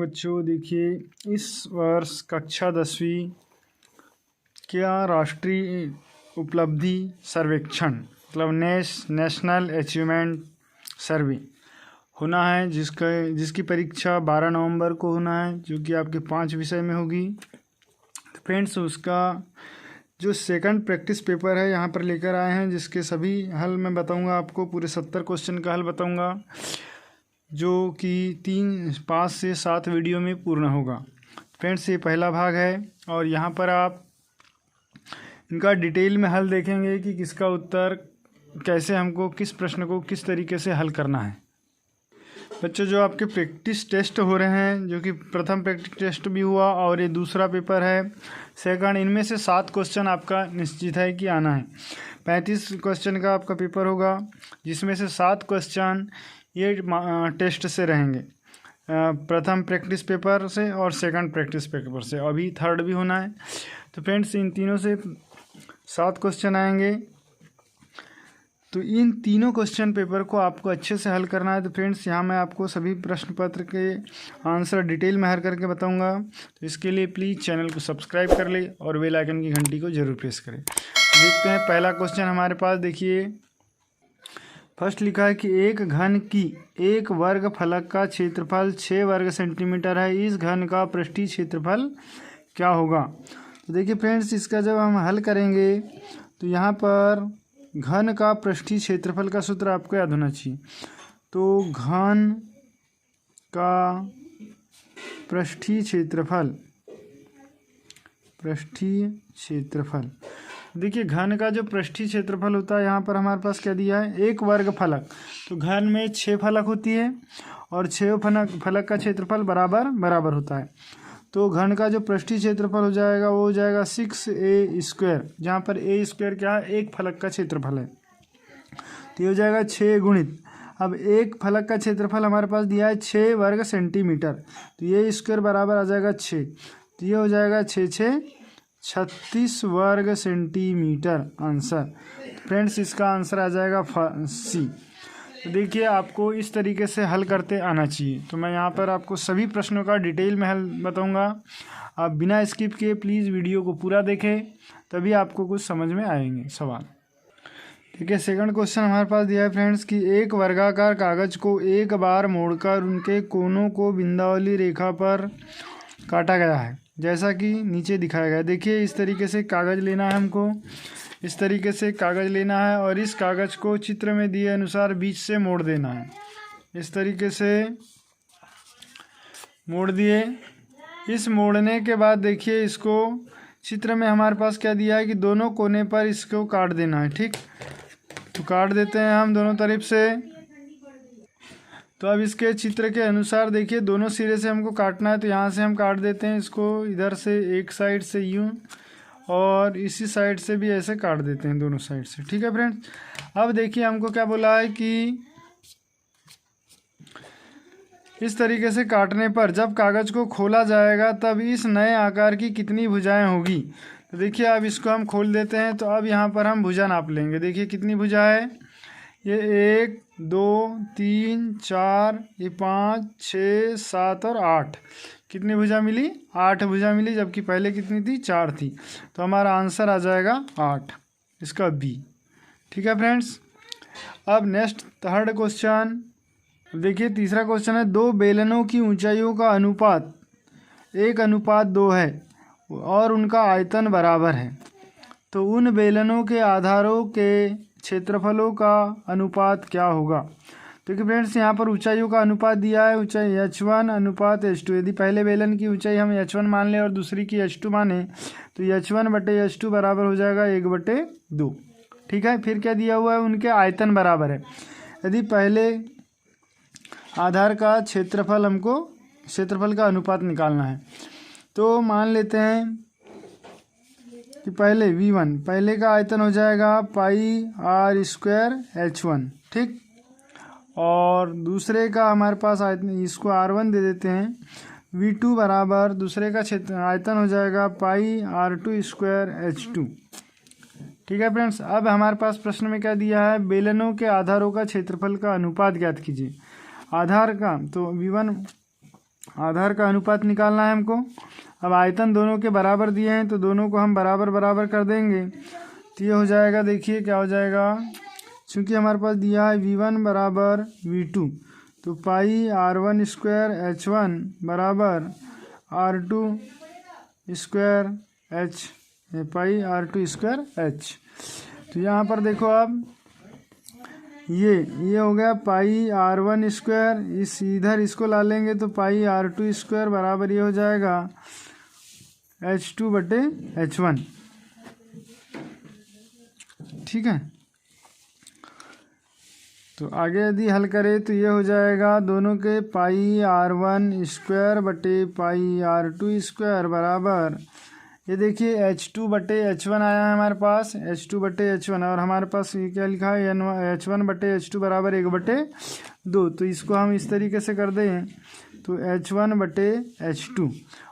बच्चों, देखिए इस वर्ष कक्षा 10वीं क्या राष्ट्रीय उपलब्धि सर्वेक्षण मतलब नेशनल अचीवमेंट सर्वे होना है, जिसकी परीक्षा 12 नवंबर को होना है, जो कि आपके 5 विषय में होगी। तो फ्रेंड्स, उसका जो सेकंड प्रैक्टिस पेपर है यहाँ पर लेकर आए हैं, जिसके सभी हल मैं बताऊंगा आपको। पूरे 70 क्वेश्चन का हल बताऊंगा, जो कि 5 से 7 वीडियो में पूर्ण होगा। फ्रेंड्स, ये पहला भाग है और यहाँ पर आप इनका डिटेल में हल देखेंगे कि किसका उत्तर कैसे हमको किस प्रश्न को किस तरीके से हल करना है। बच्चों, जो आपके प्रैक्टिस टेस्ट हो रहे हैं, जो कि प्रथम प्रैक्टिस टेस्ट भी हुआ और ये दूसरा पेपर है सेकंड, इनमें से 7 क्वेश्चन आपका निश्चित है कि आना है। 35 क्वेश्चन का आपका पेपर होगा, जिसमें से 7 क्वेश्चन ये टेस्ट से रहेंगे, प्रथम प्रैक्टिस पेपर से और सेकंड प्रैक्टिस पेपर से। अभी थर्ड भी होना है। तो फ्रेंड्स, इन तीनों से 7 क्वेश्चन आएंगे। तो इन तीनों क्वेश्चन पेपर को आपको अच्छे से हल करना है। तो फ्रेंड्स, यहाँ मैं आपको सभी प्रश्न पत्र के आंसर डिटेल में हल करके बताऊंगा। तो इसके लिए प्लीज़ चैनल को सब्सक्राइब कर ले और बेल आइकन की घंटी को जरूर प्रेस करें। देखते हैं पहला क्वेश्चन हमारे पास। देखिए, फर्स्ट लिखा है कि एक घन की एक वर्ग फलक का क्षेत्रफल 6 वर्ग सेंटीमीटर है। इस घन का पृष्ठीय क्षेत्रफल क्या होगा? तो देखिए फ्रेंड्स, इसका जब हम हल करेंगे तो यहाँ पर घन का पृष्ठीय क्षेत्रफल का सूत्र आपको याद होना चाहिए। तो घन का पृष्ठीय क्षेत्रफल, देखिए घन का जो पृष्ठीय क्षेत्रफल होता है, यहाँ पर हमारे पास क्या दिया है, एक वर्ग फलक। तो घन में 6 फलक होती है और 6 फलक का क्षेत्रफल बराबर होता है। तो घन का जो पृष्ठीय क्षेत्रफल हो जाएगा वो हो जाएगा 6a², जहाँ पर a² क्या है, एक फलक का क्षेत्रफल है। तो ये हो जाएगा 6 गुणित, अब एक फलक का क्षेत्रफल हमारे पास दिया है 6 वर्ग सेंटीमीटर, तो ये स्क्वायर बराबर आ जाएगा 6। तो ये हो जाएगा 6×6 36 वर्ग सेंटीमीटर आंसर। फ्रेंड्स, इसका आंसर आ जाएगा सी। तो देखिए, आपको इस तरीके से हल करते आना चाहिए। तो मैं यहाँ पर आपको सभी प्रश्नों का डिटेल में हल बताऊँगा। आप बिना स्किप किए प्लीज़ वीडियो को पूरा देखें, तभी आपको कुछ समझ में आएंगे सवाल। ठीक है, सेकंड क्वेश्चन हमारे पास दिया है फ्रेंड्स कि एक वर्गाकार कागज़ को एक बार मोड़कर उनके कोनों को बिंदावली रेखा पर काटा गया है, जैसा कि नीचे दिखाया गया है। देखिए, इस तरीके से कागज़ लेना है हमको, इस तरीके से कागज़ लेना है और इस कागज़ को चित्र में दिए अनुसार बीच से मोड़ देना है। इस तरीके से मोड़ दिए। इस मोड़ने के बाद देखिए, इसको चित्र में हमारे पास क्या दिया है कि दोनों कोने पर इसको काट देना है। ठीक, तो काट देते हैं हम दोनों तरफ से। तो अब इसके चित्र के अनुसार देखिए, दोनों सिरे से हमको काटना है, तो यहाँ से हम काट देते हैं इसको, इधर से एक साइड से यूँ और इसी साइड से भी ऐसे काट देते हैं, दोनों साइड से। ठीक है फ्रेंड्स, अब देखिए हमको क्या बोला है कि इस तरीके से काटने पर जब कागज़ को खोला जाएगा तब इस नए आकार की कितनी भुजाएं होगी। तो देखिए, अब इसको हम खोल देते हैं। तो अब यहाँ पर हम भुजा नाप लेंगे। देखिए कितनी भुजा है, ये 1 2 3 4, ये 5 6 7 और 8। कितनी भुजा मिली, 8 भुजा मिली, जबकि पहले कितनी थी, 4 थी। तो हमारा आंसर आ जाएगा 8, इसका बी। ठीक है फ्रेंड्स, अब नेक्स्ट थर्ड क्वेश्चन देखिए। तीसरा क्वेश्चन है, 2 बेलनों की ऊंचाइयों का अनुपात 1:2 है और उनका आयतन बराबर है। तो उन बेलनों के आधारों के क्षेत्रफलों का अनुपात क्या होगा? देखिए फ्रेंड्स, यहाँ पर ऊंचाइयों का अनुपात दिया है, ऊंचाई h1 अनुपात h2। यदि पहले बेलन की ऊंचाई हम h1 मान लें और दूसरी की h2 माने, तो h1/h2 बराबर हो जाएगा 1/2। ठीक है, फिर क्या दिया हुआ है, उनके आयतन बराबर है। यदि पहले आधार का क्षेत्रफल, हमको क्षेत्रफल का अनुपात निकालना है, तो मान लेते हैं कि पहले V1, पहले का आयतन हो जाएगा πr² h1। ठीक, और दूसरे का हमारे पास आयतन, इसको R1 दे देते हैं। V2 बराबर दूसरे का क्षेत्र आयतन हो जाएगा πr² h2। ठीक है फ्रेंड्स, अब हमारे पास प्रश्न में क्या दिया है, बेलनों के आधारों का क्षेत्रफल का अनुपात ज्ञात कीजिए। आधार का तो V1 आधार का अनुपात निकालना है हमको। अब आयतन दोनों के बराबर दिए हैं तो दोनों को हम बराबर बराबर कर देंगे, तो ये हो जाएगा, देखिए क्या हो जाएगा, चूँकि हमारे पास दिया है V1 बराबर V2, तो पाई R1 स्क्वायर H1 बराबर R2 स्क्वायर H, पाई R2 स्क्वायर H। तो यहाँ पर देखो आप, ये हो गया पाई R1 स्क्वायर, इस इधर इसको ला लेंगे तो पाई R2 स्क्वायर बराबर ये हो जाएगा H2 बटे H1। ठीक है, तो आगे यदि हल करें तो ये हो जाएगा दोनों के पाई R1 स्क्वायर बटे पाई R2 स्क्वायर बराबर, ये देखिए H2 बटे H1 आया है हमारे पास, H2 बटे H1, और हमारे पास ये क्या लिखा है, H1 बटे H2 बराबर 1/2। तो इसको हम इस तरीके से कर दें तो H1 बटे H2,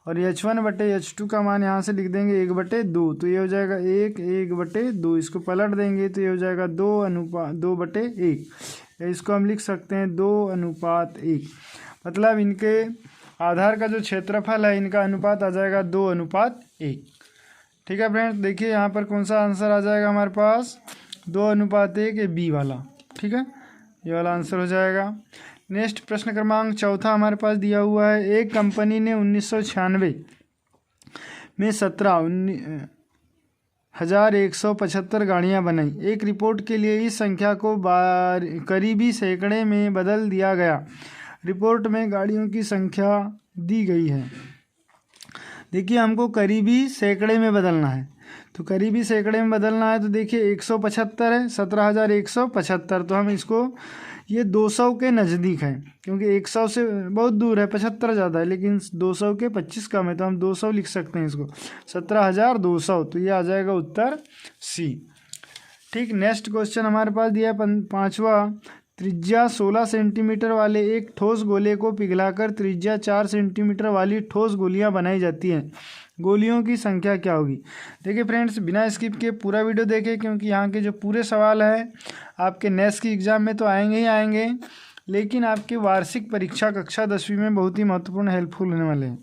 और H1 बटे H2 का मान यहाँ से लिख देंगे 1/2, तो ये हो जाएगा 1/2। इसको पलट देंगे तो ये हो जाएगा 2/1, या इसको हम लिख सकते हैं 2:1। मतलब इनके आधार का जो क्षेत्रफल है इनका अनुपात आ जाएगा 2:1। ठीक है फ्रेंड्स, देखिए यहाँ पर कौन सा आंसर आ जाएगा हमारे पास, 2:1, ये बी वाला। ठीक है, ये वाला आंसर हो जाएगा। नेक्स्ट प्रश्न क्रमांक 4 हमारे पास दिया हुआ है, एक कंपनी ने 1996 में 17,175 गाड़ियाँ बनाई। एक रिपोर्ट के लिए इस संख्या को करीबी सैकड़े में बदल दिया गया। रिपोर्ट में गाड़ियों की संख्या दी गई है। देखिए हमको करीबी सैकड़े में बदलना है, तो करीबी सैकड़े में बदलना है तो देखिए 175 है, 17,175, तो हम इसको, ये 200 के नज़दीक है, क्योंकि 100 से बहुत दूर है, 75 ज़्यादा है, लेकिन 200 के 25 कम है, तो हम 200 लिख सकते हैं इसको, 17,200, तो ये आ जाएगा उत्तर सी। ठीक, नेक्स्ट क्वेश्चन हमारे पास दिया है 5वां, त्रिज्या 16 सेंटीमीटर वाले एक ठोस गोले को पिघलाकर त्रिज्या 4 सेंटीमीटर वाली ठोस गोलियां बनाई जाती हैं। गोलियों की संख्या क्या होगी। देखिए फ्रेंड्स, बिना स्किप के पूरा वीडियो देखें, क्योंकि यहाँ के जो पूरे सवाल है आपके नेक्स्ट की एग्ज़ाम में तो आएंगे ही आएंगे, लेकिन आपके वार्षिक परीक्षा कक्षा 10वीं में बहुत ही महत्वपूर्ण हेल्पफुल होने वाले हैं,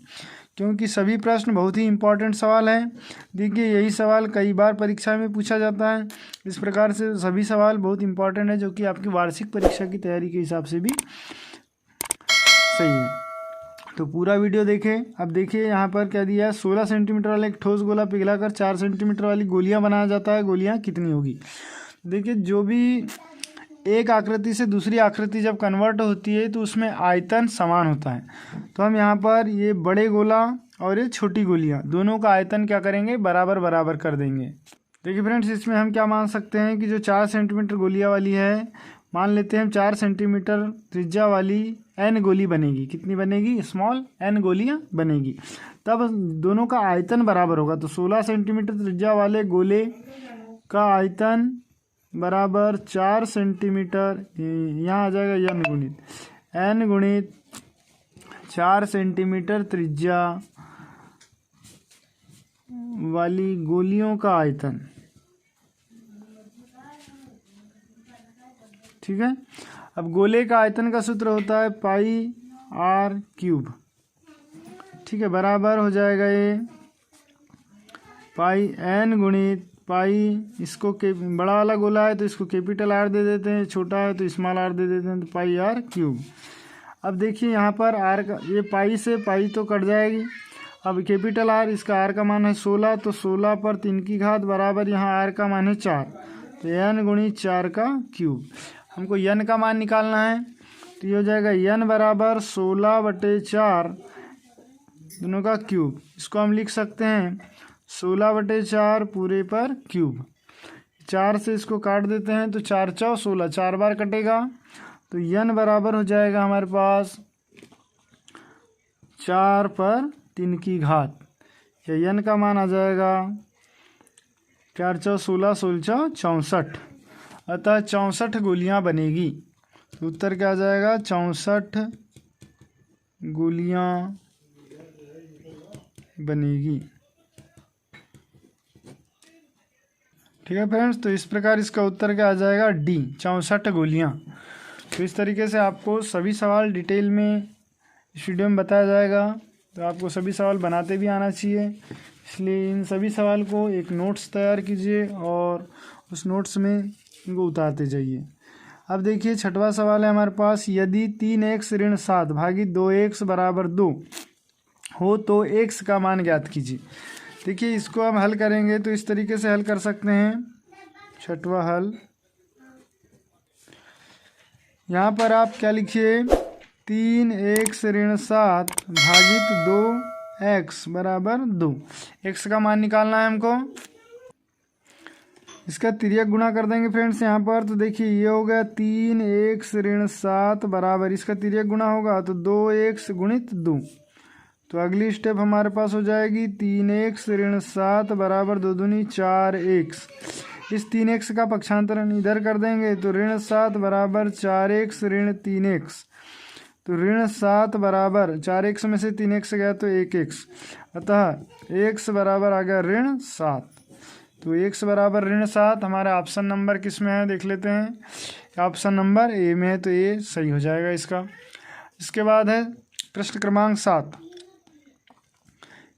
क्योंकि सभी प्रश्न बहुत ही इंपॉर्टेंट सवाल हैं। देखिए यही सवाल कई बार परीक्षा में पूछा जाता है, इस प्रकार से सभी सवाल बहुत इंपॉर्टेंट है, जो कि आपकी वार्षिक परीक्षा की तैयारी के हिसाब से भी सही है। तो पूरा वीडियो देखें। अब देखिए यहाँ पर क्या दिया है, 16 सेंटीमीटर वाला एक ठोस गोला पिघलाकर 4 सेंटीमीटर वाली गोलियाँ बनाया जाता है। गोलियाँ कितनी होगी। देखिए जो भी एक आकृति से दूसरी आकृति जब कन्वर्ट होती है तो उसमें आयतन समान होता है, तो हम यहाँ पर ये बड़े गोला और ये छोटी गोलियाँ दोनों का आयतन क्या करेंगे, बराबर बराबर कर देंगे। देखिए फ्रेंड्स, इसमें हम क्या मान सकते हैं कि जो 4 सेंटीमीटर गोलियाँ वाली है, मान लेते हैं हम 4 सेंटीमीटर त्रिज्या वाली n गोली बनेगी। कितनी बनेगी, स्मॉल n गोलियाँ बनेगी, तब दोनों का आयतन बराबर होगा। तो 16 सेंटीमीटर त्रिज्या वाले गोले का आयतन बराबर 4 सेंटीमीटर, यहाँ आ जाएगा n गुणित 4 सेंटीमीटर त्रिज्या वाली गोलियों का आयतन। ठीक है, अब गोले का आयतन का सूत्र होता है पाई r³। ठीक है, बराबर हो जाएगा ये पाई n गुणित पाई, इसको बड़ा वाला गोला है तो इसको कैपिटल R दे देते हैं, छोटा है तो स्मॉल r दे देते हैं, तो पाई r³। अब देखिए यहाँ पर r का, ये पाई से पाई तो कट जाएगी। अब कैपिटल R, इसका r का मान है 16, तो 16 पर 3 की घात बराबर यहाँ r का मान है 4, तो n गुणित 4 का क्यूब। हमको n का मान निकालना है, तो ये हो जाएगा n बराबर 16/4 दोनों का क्यूब। इसको हम लिख सकते हैं 16/4 पूरे पर क्यूब। 4 से इसको काट देते हैं तो 4 × 16, 4 बार कटेगा, तो n बराबर हो जाएगा हमारे पास 4 पर 3 की घात, या n का मान आ जाएगा 4 × 16, 16 × 64, अतः 64 गोलियां बनेगी। तो उत्तर क्या आ जाएगा, 64 गोलियां बनेगी। ठीक है फ्रेंड्स, तो इस प्रकार इसका उत्तर क्या आ जाएगा, डी, 64 गोलियां। तो इस तरीके से आपको सभी सवाल डिटेल में इस वीडियो में बताया जाएगा। तो आपको सभी सवाल बनाते भी आना चाहिए, इसलिए इन सभी सवाल को एक नोट्स तैयार कीजिए और उस नोट्स में इनको उतारते जाइए। अब देखिए छठवां सवाल है हमारे पास, यदि 3x ऋण 7 भागित 2x बराबर 2 हो तो x का मान ज्ञात कीजिए। देखिए इसको हम हल करेंगे तो इस तरीके से हल कर सकते हैं। छठवां हल, यहाँ पर आप क्या लिखिए, 3x ऋण 7 भागित 2x बराबर 2। x का मान निकालना है हमको, इसका तिर्यक गुणा कर देंगे फ्रेंड्स यहाँ पर। तो देखिए ये हो गया 3x ऋण 7 बराबर, इसका तिर्यक गुणा होगा तो 2x गुणित 2। तो अगली स्टेप हमारे पास हो जाएगी 3x ऋण 7 बराबर 2 दूनी 4x। इस 3x का पक्षांतरण इधर कर देंगे तो ऋण 7 बराबर 4x ऋण 3x। तो ऋण 7 बराबर 4x में से 3x गया तो 1x, अतः x बराबर आ गया ऋण 7। तो x बराबर ऋण 7 हमारा ऑप्शन नंबर किस में है देख लेते हैं। ऑप्शन नंबर ए में है, तो ये सही हो जाएगा इसका। इसके बाद है प्रश्न क्रमांक 7।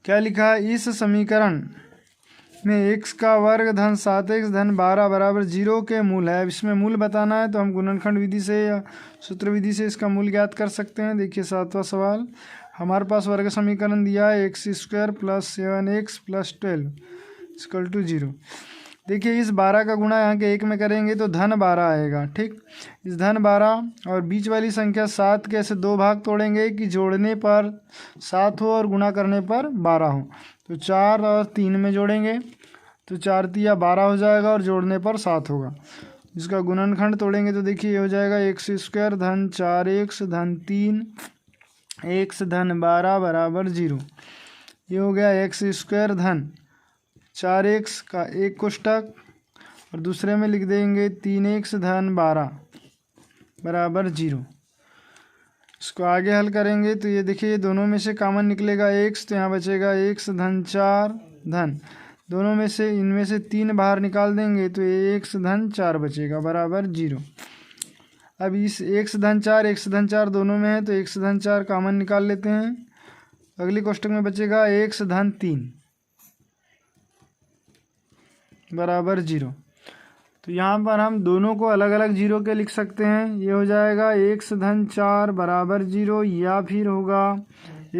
क्या लिखा है, इस समीकरण में x का वर्ग धन 7x धन 12 बराबर 0 के मूल है। अब इसमें मूल बताना है तो हम गुणनखंड विधि से या सूत्र विधि से इसका मूल ज्ञात कर सकते हैं। देखिए 7वां सवाल, हमारे पास वर्ग समीकरण दिया है x² + 7x + 12 = 0। देखिए इस 12 का गुणा यहाँ के 1 में करेंगे तो धन 12 आएगा। ठीक, इस धन 12 और बीच वाली संख्या 7 के ऐसे 2 भाग तोड़ेंगे कि जोड़ने पर 7 हो और गुणा करने पर 12 हो। तो 4 और 3 में जोड़ेंगे तो 4 तिया 12 हो जाएगा और जोड़ने पर 7 होगा। इसका गुणनखंड तोड़ेंगे तो देखिए ये हो जाएगा x² धन 4x धन 3 x धन 12 बराबर 0। ये हो गया x² धन 4x का एक कोष्टक और दूसरे में लिख देंगे 3x धन 12 बराबर 0। इसको आगे हल करेंगे तो ये देखिए दोनों में से कॉमन निकलेगा x, तो यहाँ बचेगा x धन 4 धन, दोनों में से इनमें से 3 बाहर निकाल देंगे तो ये x धन 4 बचेगा बराबर 0। अब इस x धन 4 दोनों में है तो x धन 4 कॉमन निकाल लेते हैं। अगली कोष्टक में बचेगा x धन 3 बराबर 0। तो यहाँ पर हम दोनों को अलग अलग 0 के लिख सकते हैं। ये हो जाएगा x धन 4 बराबर 0 या फिर होगा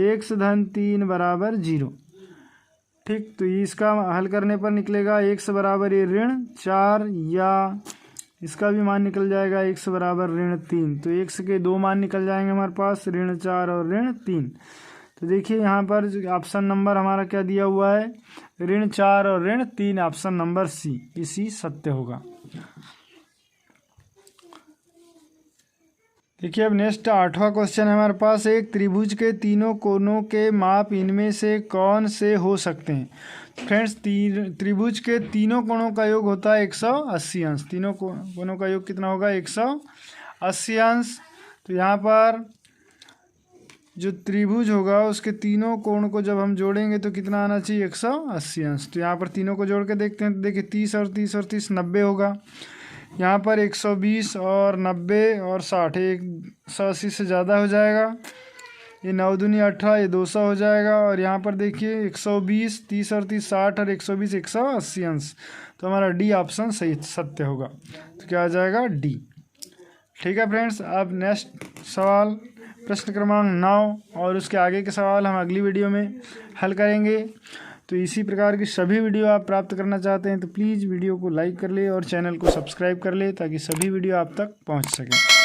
x धन 3 बराबर 0। ठीक, तो इसका हल करने पर निकलेगा x बराबर ये ऋण 4 या इसका भी मान निकल जाएगा x बराबर ऋण 3। तो x के 2 मान निकल जाएंगे हमारे पास, ऋण 4 और ऋण 3। तो देखिए यहाँ पर ऑप्शन नंबर हमारा क्या दिया हुआ है, ऋण 4 और ऋण 3, ऑप्शन नंबर सी, इसी सत्य होगा। देखिए अब नेक्स्ट 8वां क्वेश्चन है हमारे पास, एक त्रिभुज के तीनों कोनों के माप इनमें से कौन से हो सकते हैं। फ्रेंड्स त्रिभुज के तीनों कोणों का योग होता है 180 अंश। तीनों कोणों का योग कितना होगा, 180 अंश। तो यहाँ पर जो त्रिभुज होगा उसके तीनों कोण को जब हम जोड़ेंगे तो कितना आना चाहिए, 180 अंश। तो यहाँ पर तीनों को जोड़ के देखते हैं तो देखिए 30 और 30 और 30 90 होगा। यहाँ पर 120 और 90 और 60, 180 से ज़्यादा हो जाएगा। ये 9 दूनी 18, ये 200 हो जाएगा। और यहाँ पर देखिए 120, 30 और 30 60 और 120 180 अंश। तो हमारा डी ऑप्शन सही सत्य होगा। तो क्या आ जाएगा, डी। ठीक है फ्रेंड्स, अब नेक्स्ट सवाल प्रश्न क्रमांक 9 और उसके आगे के सवाल हम अगली वीडियो में हल करेंगे। तो इसी प्रकार की सभी वीडियो आप प्राप्त करना चाहते हैं तो प्लीज़ वीडियो को लाइक कर ले और चैनल को सब्सक्राइब कर ले ताकि सभी वीडियो आप तक पहुंच सकें।